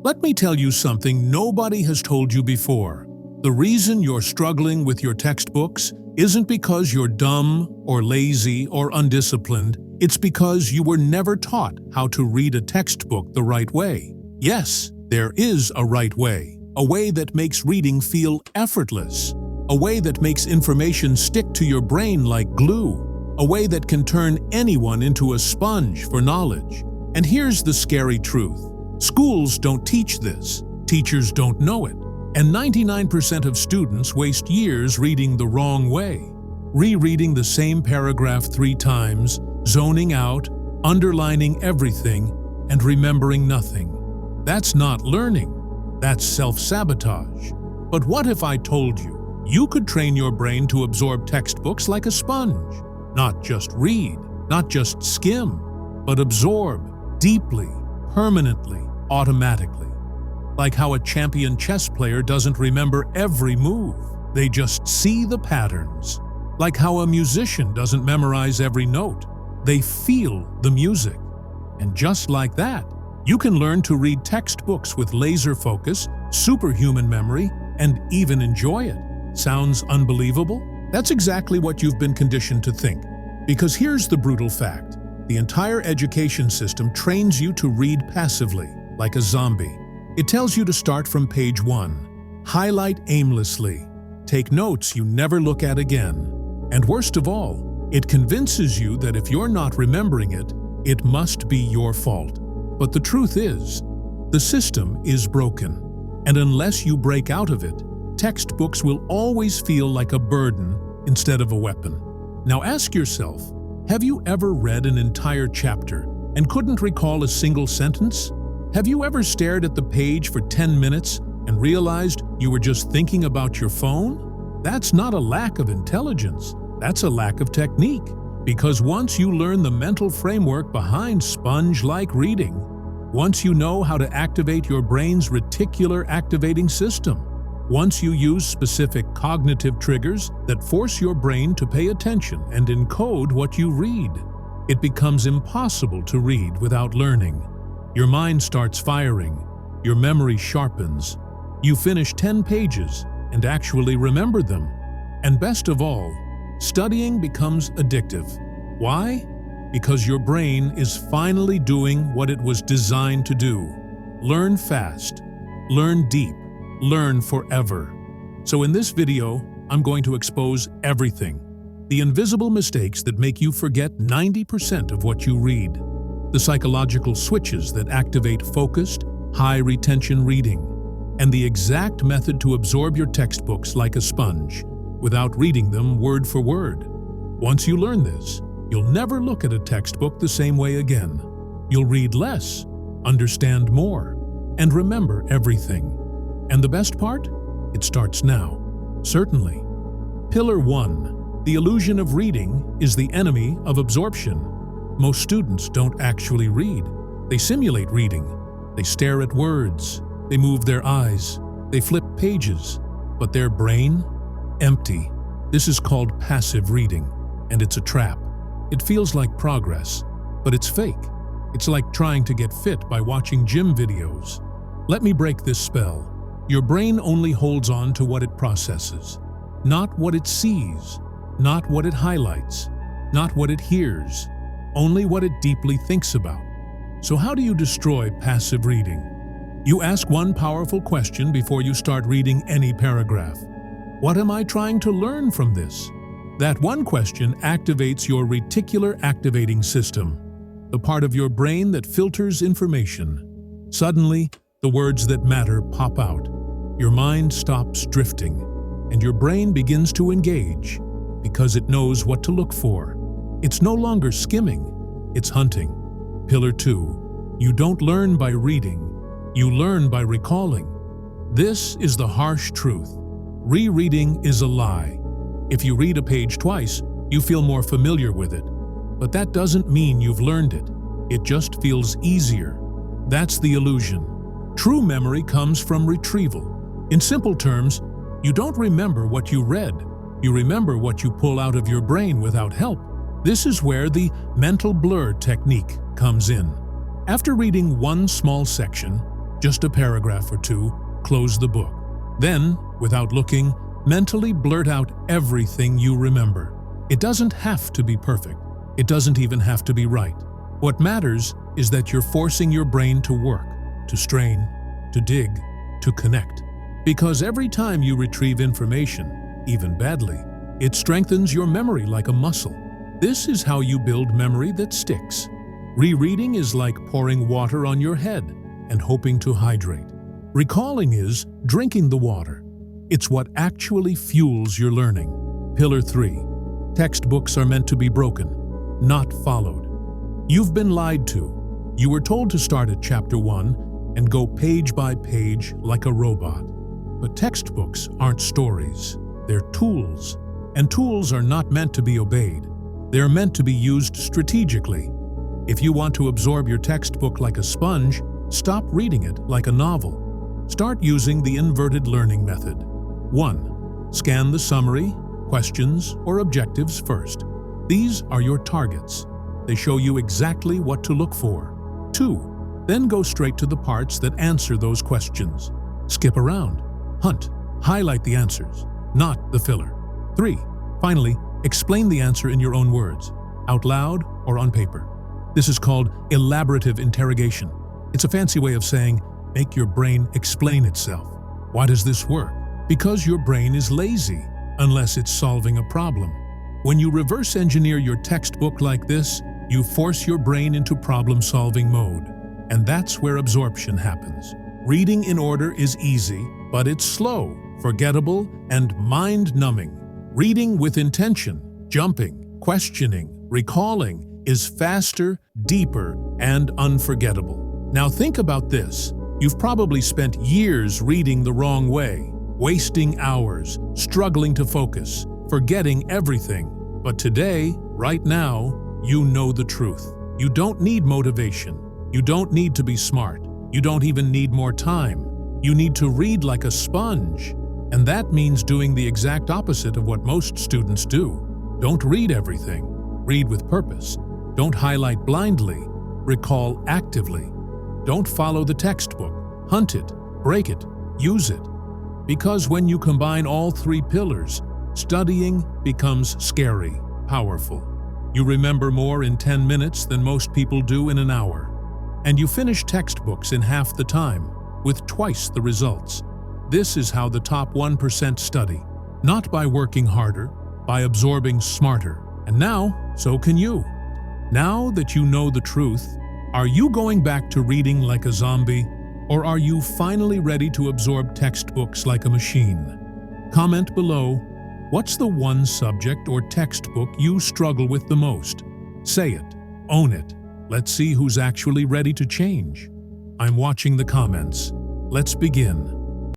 Let me tell you something nobody has told you before. The reason you're struggling with your textbooks isn't because you're dumb or lazy or undisciplined. It's because you were never taught how to read a textbook the right way. Yes, there is a right way, a way that makes reading feel effortless, a way that makes information stick to your brain like glue, a way that can turn anyone into a sponge for knowledge. And here's the scary truth. Schools don't teach this, teachers don't know it, and 99% of students waste years reading the wrong way, rereading the same paragraph 3 times, zoning out, underlining everything, and remembering nothing. That's not learning, that's self-sabotage. But what if I told you, you could train your brain to absorb textbooks like a sponge? Not just read, not just skim, but absorb deeply, permanently, automatically. Like how a champion chess player doesn't remember every move, they just see the patterns. Like how a musician doesn't memorize every note, they feel the music. And just like that, you can learn to read textbooks with laser focus, superhuman memory, and even enjoy it. Sounds unbelievable? That's exactly what you've been conditioned to think. Because here's the brutal fact. The entire education system trains you to read passively, like a zombie. It tells you to start from page 1, highlight aimlessly, take notes you never look at again. And worst of all, it convinces you that if you're not remembering it, it must be your fault. But the truth is, the system is broken. And unless you break out of it, textbooks will always feel like a burden instead of a weapon. Now ask yourself, have you ever read an entire chapter and couldn't recall a single sentence? Have you ever stared at the page for 10 minutes and realized you were just thinking about your phone? That's not a lack of intelligence, that's a lack of technique. Because once you learn the mental framework behind sponge-like reading, once you know how to activate your brain's reticular activating system, once you use specific cognitive triggers that force your brain to pay attention and encode what you read, it becomes impossible to read without learning. Your mind starts firing, your memory sharpens, you finish 10 pages and actually remember them. And best of all, studying becomes addictive. Why? Because your brain is finally doing what it was designed to do. Learn fast, learn deep, learn forever. So in this video, I'm going to expose everything. The invisible mistakes that make you forget 90% of what you read. The psychological switches that activate focused, high-retention reading. And the exact method to absorb your textbooks like a sponge, without reading them word for word. Once you learn this, you'll never look at a textbook the same way again. You'll read less, understand more, and remember everything. And the best part? It starts now. Certainly. Pillar 1. The illusion of reading is the enemy of absorption. Most students don't actually read. They simulate reading. They stare at words. They move their eyes. They flip pages. But their brain? Empty. This is called passive reading, and it's a trap. It feels like progress, but it's fake. It's like trying to get fit by watching gym videos. Let me break this spell. Your brain only holds on to what it processes, not what it sees, not what it highlights, not what it hears, only what it deeply thinks about. So how do you destroy passive reading? You ask one powerful question before you start reading any paragraph. What am I trying to learn from this? That one question activates your reticular activating system, the part of your brain that filters information. Suddenly, the words that matter pop out. Your mind stops drifting, and your brain begins to engage because it knows what to look for. It's no longer skimming, it's hunting. Pillar 2. You don't learn by reading, you learn by recalling. This is the harsh truth. Rereading is a lie. If you read a page twice, you feel more familiar with it. But that doesn't mean you've learned it. It just feels easier. That's the illusion. True memory comes from retrieval. In simple terms, you don't remember what you read. You remember what you pull out of your brain without help. This is where the mental blur technique comes in. After reading one small section, just a paragraph or two, close the book. Then, without looking, mentally blurt out everything you remember. It doesn't have to be perfect. It doesn't even have to be right. What matters is that you're forcing your brain to work, to strain, to dig, to connect. Because every time you retrieve information, even badly, it strengthens your memory like a muscle. This is how you build memory that sticks. Rereading is like pouring water on your head and hoping to hydrate. Recalling is drinking the water. It's what actually fuels your learning. Pillar 3. Textbooks are meant to be broken, not followed. You've been lied to. You were told to start at chapter 1 and go page by page like a robot. But textbooks aren't stories. They're tools. And tools are not meant to be obeyed. They're meant to be used strategically. If you want to absorb your textbook like a sponge, stop reading it like a novel. Start using the inverted learning method. 1. Scan the summary, questions, or objectives first. These are your targets. They show you exactly what to look for. 2. Then go straight to the parts that answer those questions. Skip around. Hunt. Highlight the answers, not the filler. 3. Finally, explain the answer in your own words, out loud or on paper. This is called elaborative interrogation. It's a fancy way of saying, make your brain explain itself. Why does this work? Because your brain is lazy, unless it's solving a problem. When you reverse engineer your textbook like this, you force your brain into problem-solving mode. And that's where absorption happens. Reading in order is easy, but it's slow, forgettable, and mind-numbing. Reading with intention, jumping, questioning, recalling, is faster, deeper, and unforgettable. Now think about this. You've probably spent years reading the wrong way, wasting hours, struggling to focus, forgetting everything. But today, right now, you know the truth. You don't need motivation. You don't need to be smart. You don't even need more time. You need to read like a sponge. And that means doing the exact opposite of what most students do. Don't read everything. Read with purpose. Don't highlight blindly. Recall actively. Don't follow the textbook. Hunt it, break it, use it. Because when you combine all 3 pillars, studying becomes scary, powerful. You remember more in 10 minutes than most people do in an hour. And you finish textbooks in half the time, with twice the results. This is how the top 1% study. Not by working harder, by absorbing smarter. And now, so can you. Now that you know the truth, are you going back to reading like a zombie? Or are you finally ready to absorb textbooks like a machine? Comment below, what's the one subject or textbook you struggle with the most? Say it, own it. Let's see who's actually ready to change. I'm watching the comments. Let's begin.